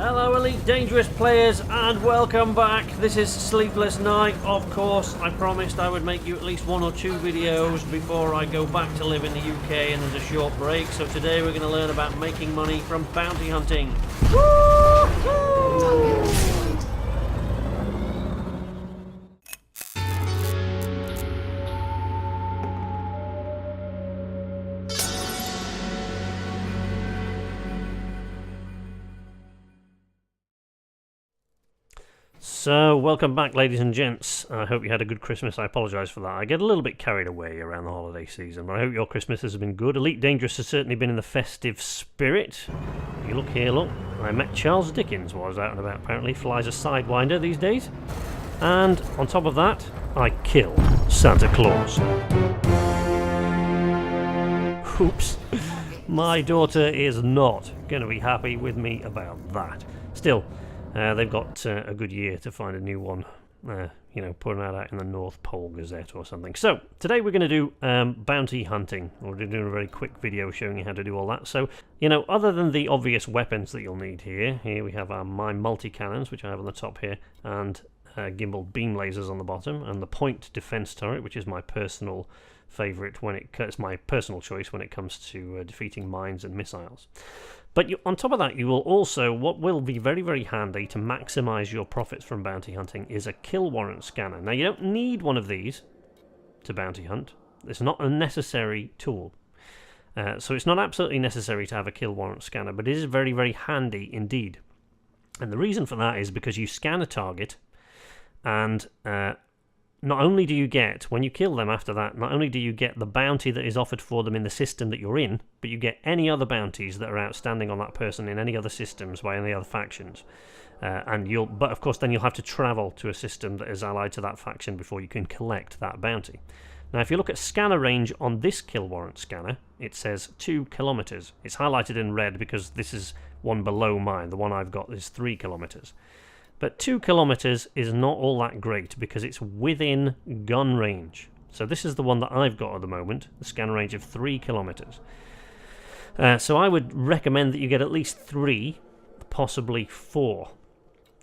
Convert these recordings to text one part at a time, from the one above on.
Hello Elite Dangerous players and welcome back. This is Sleepless Night. Of course, I promised I would make you at least 1 or 2 videos before I go back to live in the UK and there's a short break. So today we're going to learn about making money from bounty hunting. Woo-hoo! So, welcome back ladies and gents. I hope you had a good Christmas. I apologise for that. I get a little bit carried away around the holiday season, but I hope your Christmas has been good. Elite Dangerous has certainly been in the festive spirit. You look here, look. I met Charles Dickens while I was out and about. Apparently flies a Sidewinder these days. And on top of that, I killed Santa Claus. Oops. My daughter is not going to be happy with me about that. Still, they've got a good year to find a new one, putting that out in the North Pole Gazette or something. So, today we're going to do bounty hunting. We're doing a very quick video showing you how to do all that. So, other than the obvious weapons that you'll need here we have my multi-cannons, which I have on the top here, and gimbal beam lasers on the bottom, and the point defense turret, which is my personal favourite it's my personal choice when it comes to defeating mines and missiles. But on top of that, you will also, what will be very, very handy to maximise your profits from bounty hunting is a kill warrant scanner. Now, you don't need one of these to bounty hunt. It's not a necessary tool. So it's not absolutely necessary to have a kill warrant scanner, but it is very, very handy indeed. And the reason for that is because you scan a target, and not only do you get, when you kill them after that, not only do you get the bounty that is offered for them in the system that you're in, but you get any other bounties that are outstanding on that person in any other systems by any other factions. But of course then you'll have to travel to a system that is allied to that faction before you can collect that bounty. Now if you look at scanner range on this kill warrant scanner, it says 2 kilometers. It's highlighted in red because this is one below mine. The one I've got is 3 kilometers. But 2 kilometers is not all that great because it's within gun range. So this is the one that I've got at the moment, the scan range of 3 kilometers. So I would recommend that you get at least 3, possibly 4.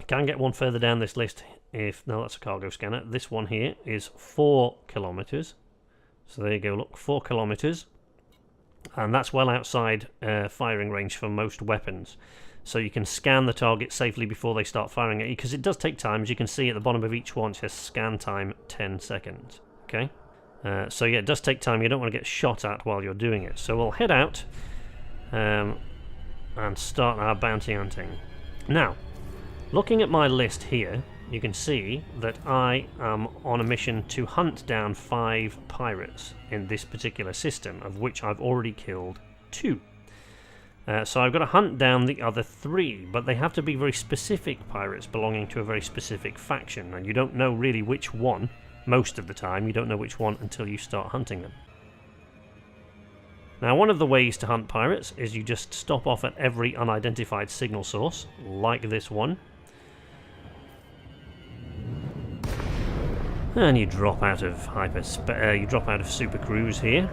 You can get one further down this list no, that's a cargo scanner. This one here is 4 kilometers. So there you go, look, 4 kilometers. And that's well outside firing range for most weapons. So you can scan the target safely before they start firing at you, because it does take time. As you can see at the bottom of each one, it says scan time 10 seconds. Okay? So yeah, it does take time. You don't want to get shot at while you're doing it. So we'll head out and start our bounty hunting. Now, looking at my list here, you can see that I am on a mission to hunt down 5 pirates in this particular system, of which I've already killed 2. So I've got to hunt down the other 3, but they have to be very specific pirates belonging to a very specific faction, and you don't know really which one. Most of the time you don't know which one until you start hunting them. Now, one of the ways to hunt pirates is you just stop off at every unidentified signal source, like this one, and you drop out of Super Cruise here.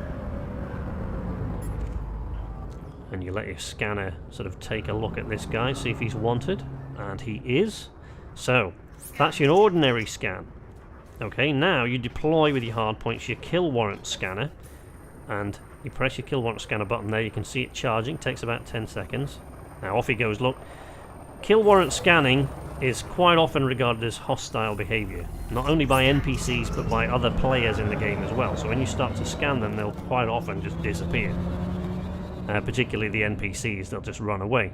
And you let your scanner sort of take a look at this guy, see if he's wanted, and he is. So, that's your ordinary scan. Okay, now you deploy with your hardpoints your kill warrant scanner, and you press your kill warrant scanner button there. You can see it charging, takes about 10 seconds. Now off he goes, look. Kill warrant scanning is quite often regarded as hostile behaviour, not only by NPCs but by other players in the game as well. So when you start to scan them, they'll quite often just disappear. Particularly the NPCs, they'll just run away.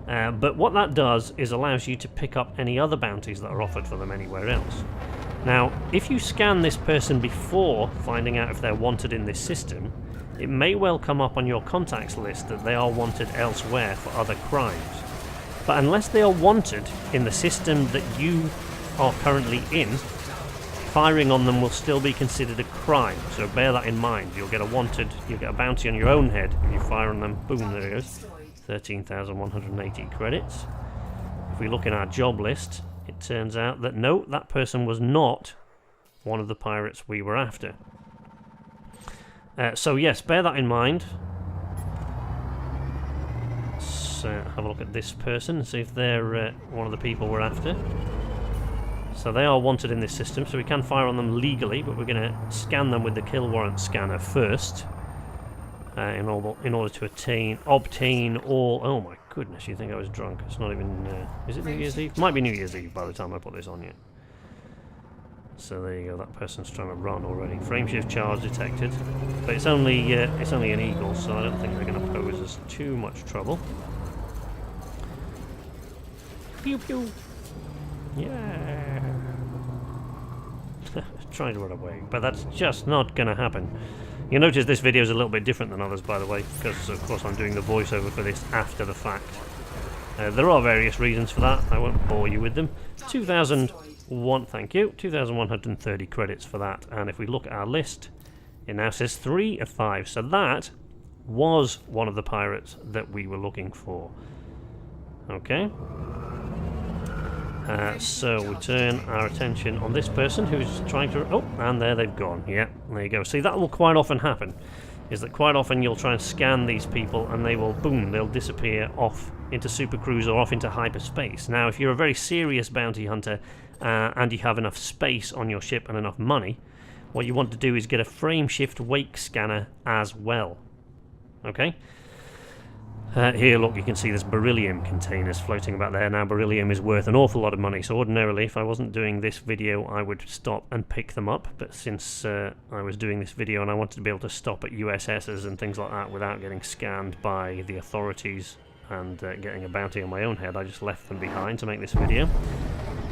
But what that does is allows you to pick up any other bounties that are offered for them anywhere else. Now, if you scan this person before finding out if they're wanted in this system, it may well come up on your contacts list that they are wanted elsewhere for other crimes. But unless they are wanted in the system that you are currently in, firing on them will still be considered a crime, so bear that in mind. You'll get a bounty on your own head if you fire on them. Boom, there it goes. 13,180 credits. If we look in our job list, it turns out that no, that person was not one of the pirates we were after. So yes, bear that in mind. have a look at this person and see if they're one of the people we're after. So they are wanted in this system, so we can fire on them legally, but we're going to scan them with the kill warrant scanner first. In order to obtain all... Oh my goodness, you think I was drunk. It's not even... is it New Year's Eve? Might be New Year's Eve by the time I put this on yet. So there you go, that person's trying to run already. Frameshift charge detected. But it's only an eagle, so I don't think they're going to pose us too much trouble. Pew pew! Yeah! Trying to run away, but that's just not going to happen. You'll notice this video is a little bit different than others, by the way, because of course I'm doing the voiceover for this after the fact. There are various reasons for that. I won't bore you with them. 2,001, thank you. 2,130 credits for that. And if we look at our list, it now says 3 of 5. So that was one of the pirates that we were looking for. Okay. So we turn our attention on this person who's trying to... Oh, and there they've gone. Yeah, there you go. See, that will quite often happen. Is that quite often you'll try and scan these people and they will, boom, they'll disappear off into supercruise or off into hyperspace. Now, if you're a very serious bounty hunter and you have enough space on your ship and enough money, what you want to do is get a frameshift wake scanner as well. Okay? Here, look, you can see there's beryllium containers floating about there. Now, beryllium is worth an awful lot of money, so ordinarily, if I wasn't doing this video, I would stop and pick them up. But since I was doing this video and I wanted to be able to stop at USSs and things like that without getting scanned by the authorities and getting a bounty on my own head, I just left them behind to make this video.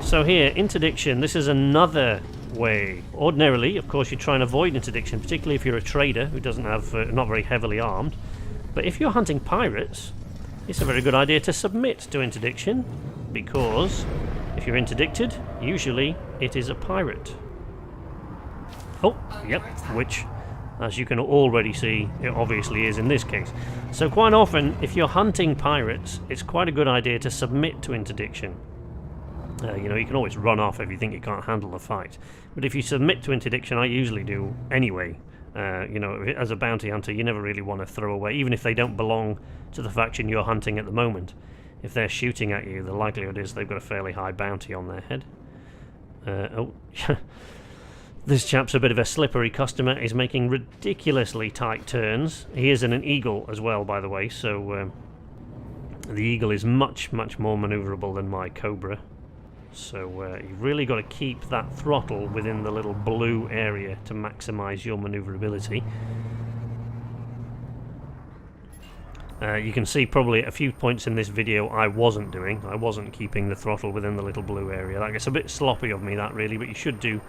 So here, interdiction, this is another way. Ordinarily, of course, you try and avoid interdiction, particularly if you're a trader who doesn't have, not very heavily armed. But if you're hunting pirates, it's a very good idea to submit to interdiction, because if you're interdicted, usually it is a pirate. Oh, yep, which, as you can already see, it obviously is in this case. So quite often, if you're hunting pirates, it's quite a good idea to submit to interdiction. You know, you can always run off if you think you can't handle the fight. But if you submit to interdiction, I usually do anyway. You know, as a bounty hunter, you never really want to throw away, even if they don't belong to the faction you're hunting at the moment. If they're shooting at you, the likelihood is they've got a fairly high bounty on their head. Oh, this chap's a bit of a slippery customer. He's making ridiculously tight turns. He is in an eagle as well, by the way, so the eagle is much, much more maneuverable than my Cobra. So you've really got to keep that throttle within the little blue area to maximise your manoeuvrability. You can see probably at a few points in this video I wasn't doing. I wasn't keeping the throttle within the little blue area. That gets a bit sloppy of me, that really, but you should do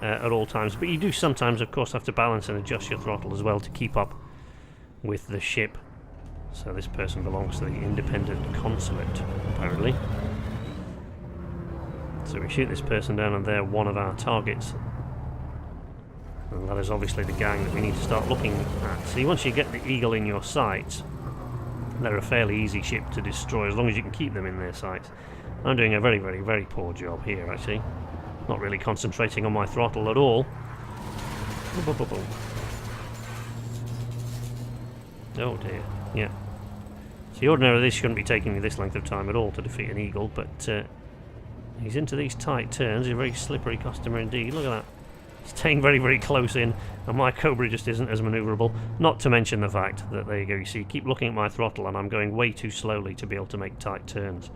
at all times. But you do sometimes, of course, have to balance and adjust your throttle as well to keep up with the ship. So this person belongs to the independent consulate, apparently. So we shoot this person down and they're one of our targets. And that is obviously the gang that we need to start looking at. See, once you get the eagle in your sights, they're a fairly easy ship to destroy as long as you can keep them in their sights. I'm doing a very, very, very poor job here, actually. Not really concentrating on my throttle at all. Oh dear, yeah. See, ordinarily this shouldn't be taking me this length of time at all to defeat an eagle, but he's into these tight turns. He's a very slippery customer indeed. Look at that. Staying very, very close in, and my Cobra just isn't as manoeuvrable. Not to mention the fact that, there you go, you see, keep looking at my throttle and I'm going way too slowly to be able to make tight turns.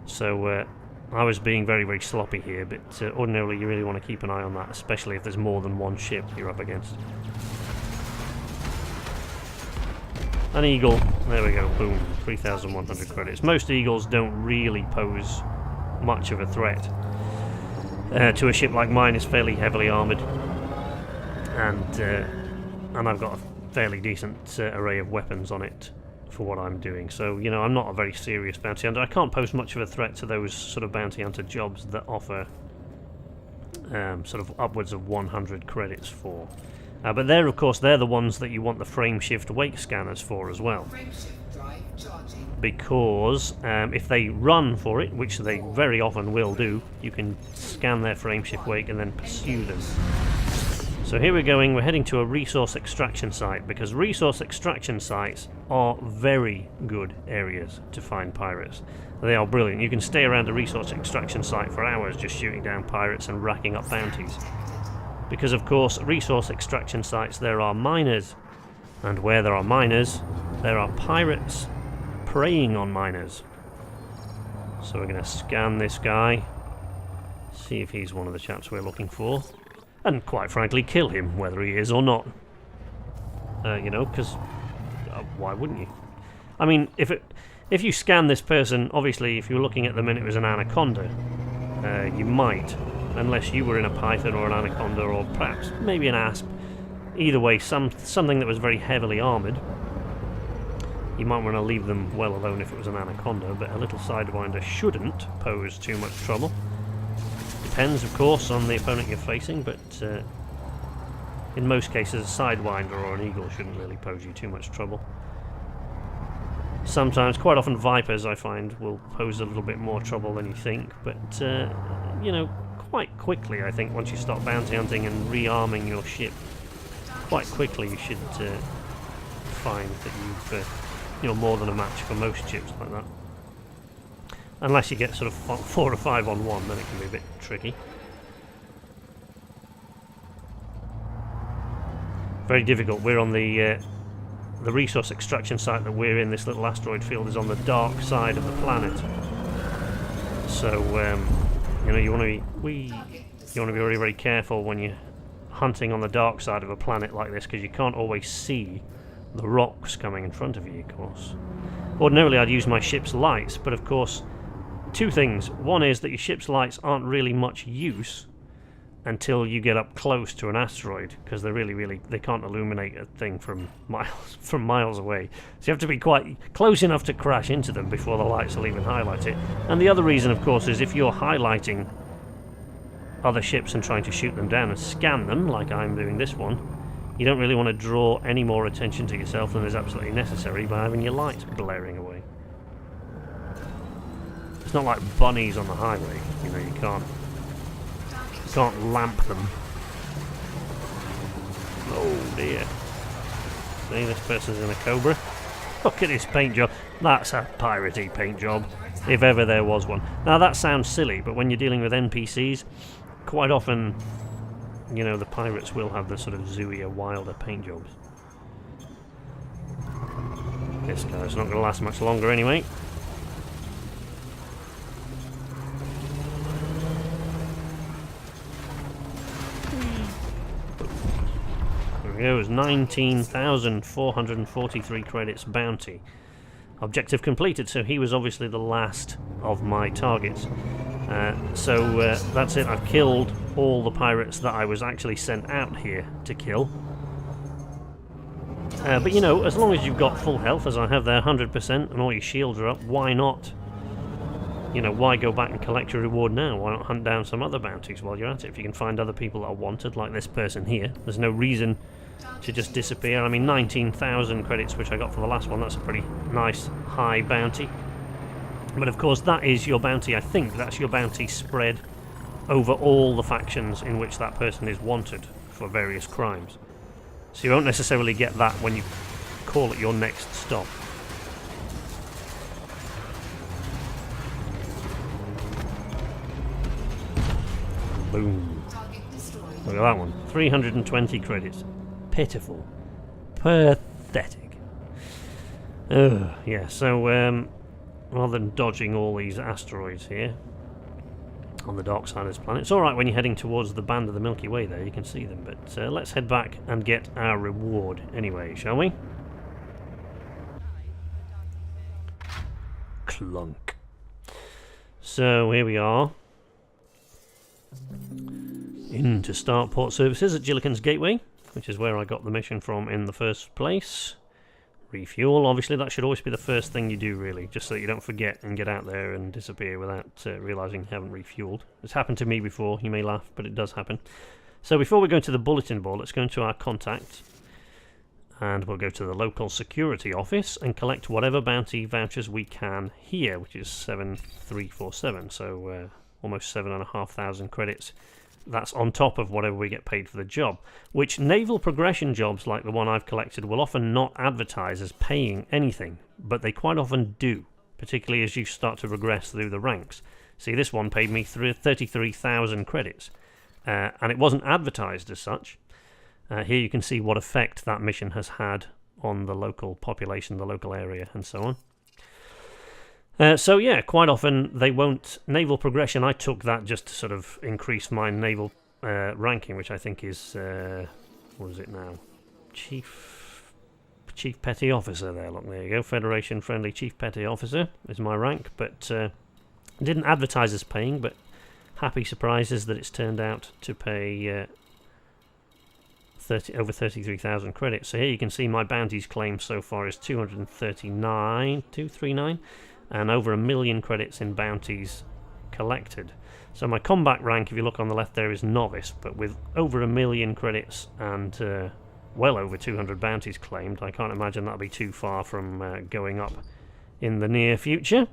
So I was being very, very sloppy here, but ordinarily you really want to keep an eye on that, especially if there's more than one ship you're up against. An eagle, there we go, boom, 3,100 credits. Most eagles don't really pose much of a threat. To a ship like mine is fairly heavily armoured, and I've got a fairly decent array of weapons on it for what I'm doing. So, you know, I'm not a very serious bounty hunter. I can't pose much of a threat to those sort of bounty hunter jobs that offer sort of upwards of 100 credits for. But they're, of course, they're the ones that you want the frameshift wake scanners for as well. Because if they run for it, which they very often will do, you can scan their frameshift wake and then pursue them. So here we're going, we're heading to a resource extraction site, because resource extraction sites are very good areas to find pirates. They are brilliant. You can stay around a resource extraction site for hours just shooting down pirates and racking up bounties. Because of course, resource extraction sites, there are miners. And where there are miners, there are pirates preying on miners. So we're going to scan this guy, see if he's one of the chaps we're looking for, and quite frankly kill him, whether he is or not. You know, because why wouldn't you? I mean, if you scan this person, obviously if you were looking at them and it was an anaconda, you might, unless you were in a python or an anaconda or perhaps maybe an asp. Either way, something that was very heavily armoured. You might want to leave them well alone if it was an anaconda, but a little sidewinder shouldn't pose too much trouble. Depends, of course, on the opponent you're facing, but in most cases a sidewinder or an eagle shouldn't really pose you too much trouble. Sometimes, quite often, vipers, I find, will pose a little bit more trouble than you think, but, you know, quite quickly, I think, once you start bounty hunting and rearming your ship, quite quickly you should find that you're more than a match for most ships like that. Unless you get sort of 4 or 5 on 1, then it can be a bit tricky. Very difficult. We're on the resource extraction site that we're in. This little asteroid field is on the dark side of the planet. So you know, you want to be very, very careful when you're hunting on the dark side of a planet like this, because you can't always see the rocks coming in front of you, of course. Ordinarily I'd use my ship's lights, but of course, two things. One is that your ship's lights aren't really much use until you get up close to an asteroid, because they can't illuminate a thing from miles away. So you have to be quite close enough to crash into them before the lights will even highlight it. And the other reason, of course, is if you're highlighting other ships and trying to shoot them down and scan them, like I'm doing this one, you don't really want to draw any more attention to yourself than is absolutely necessary by having your lights blaring away. It's not like bunnies on the highway, you know, you can't lamp them. Oh dear. See, this person's in a Cobra. Look at his paint job. That's a piratey paint job, if ever there was one. Now that sounds silly, but when you're dealing with NPCs, quite often, you know, the pirates will have the sort of zooier, wilder paint jobs. This guy's not going to last much longer anyway. There we go, it's 19,443 credits bounty. Objective completed, so he was obviously the last of my targets. So that's it, I've killed all the pirates that I was actually sent out here to kill. But you know, as long as you've got full health, as I have there, 100%, and all your shields are up, why not? You know, why go back and collect your reward now? Why not hunt down some other bounties while you're at it? If you can find other people that are wanted, like this person here, there's no reason to just disappear. I mean, 19,000 credits, which I got for the last one, that's a pretty nice high bounty. But of course, that is your bounty. I think that's your bounty spread over all the factions in which that person is wanted for various crimes. So you won't necessarily get that when you call it your next stop. Boom. Look at that one. 320 credits. Pitiful. Pathetic. Yeah, so rather than dodging all these asteroids here on the dark side of this planet, it's alright when you're heading towards the band of the Milky Way there, you can see them, but let's head back and get our reward anyway, shall we? Clunk. So here we are. Into Starport Services at Gilligan's Gateway, which is where I got the mission from in the first place. Refuel, obviously that should always be the first thing you do, really, just so that you don't forget and get out there and disappear without realising you haven't refueled. It's happened to me before, you may laugh, but it does happen. So before we go into the bulletin board, let's go into our contact, and we'll go to the local security office and collect whatever bounty vouchers we can here, which is 7347, so almost 7,500 credits That's on top of whatever we get paid for the job, which naval progression jobs like the one I've collected will often not advertise as paying anything, but they quite often do, particularly as you start to progress through the ranks. See, this one paid me 33,000 credits, and it wasn't advertised as such. Here you can see what effect that mission has had on the local population, the local area, and so on. So yeah, quite often they won't. Naval progression, I took that just to sort of increase my naval ranking, which I think is, what is it now? Chief Petty Officer there, look, there you go. Federation Friendly Chief Petty Officer is my rank, but didn't advertise as paying, but happy surprises that it's turned out to pay over 33,000 credits. So here you can see my bounties claimed so far is 239, and over 1 million credits in bounties collected. So my combat rank, if you look on the left there, is novice, but with over 1 million credits and well over 200 bounties claimed, I can't imagine that'll be too far from going up in the near future.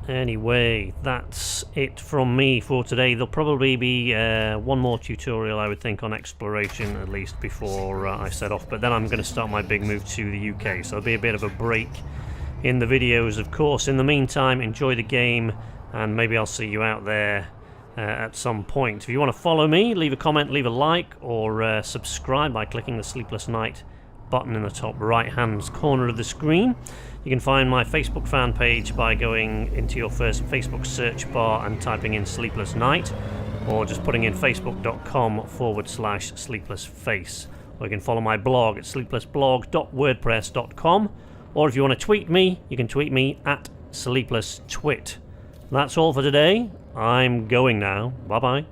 Anyway, that's it from me for today. There'll probably be one more tutorial, I would think, on exploration, at least, before I set off. But then I'm going to start my big move to the UK, so there'll be a bit of a break in the videos, of course. In the meantime, enjoy the game, and maybe I'll see you out there at some point. If you want to follow me, leave a comment, leave a like, or subscribe by clicking the Sleepless Night button in the top right-hand corner of the screen. You can find my Facebook fan page by going into your first Facebook search bar and typing in Sleepless Night, or just putting in facebook.com/sleeplessface. Or you can follow my blog at sleeplessblog.wordpress.com, or if you want to tweet me, you can tweet me at sleeplesstwit. That's all for today. I'm going now. Bye-bye.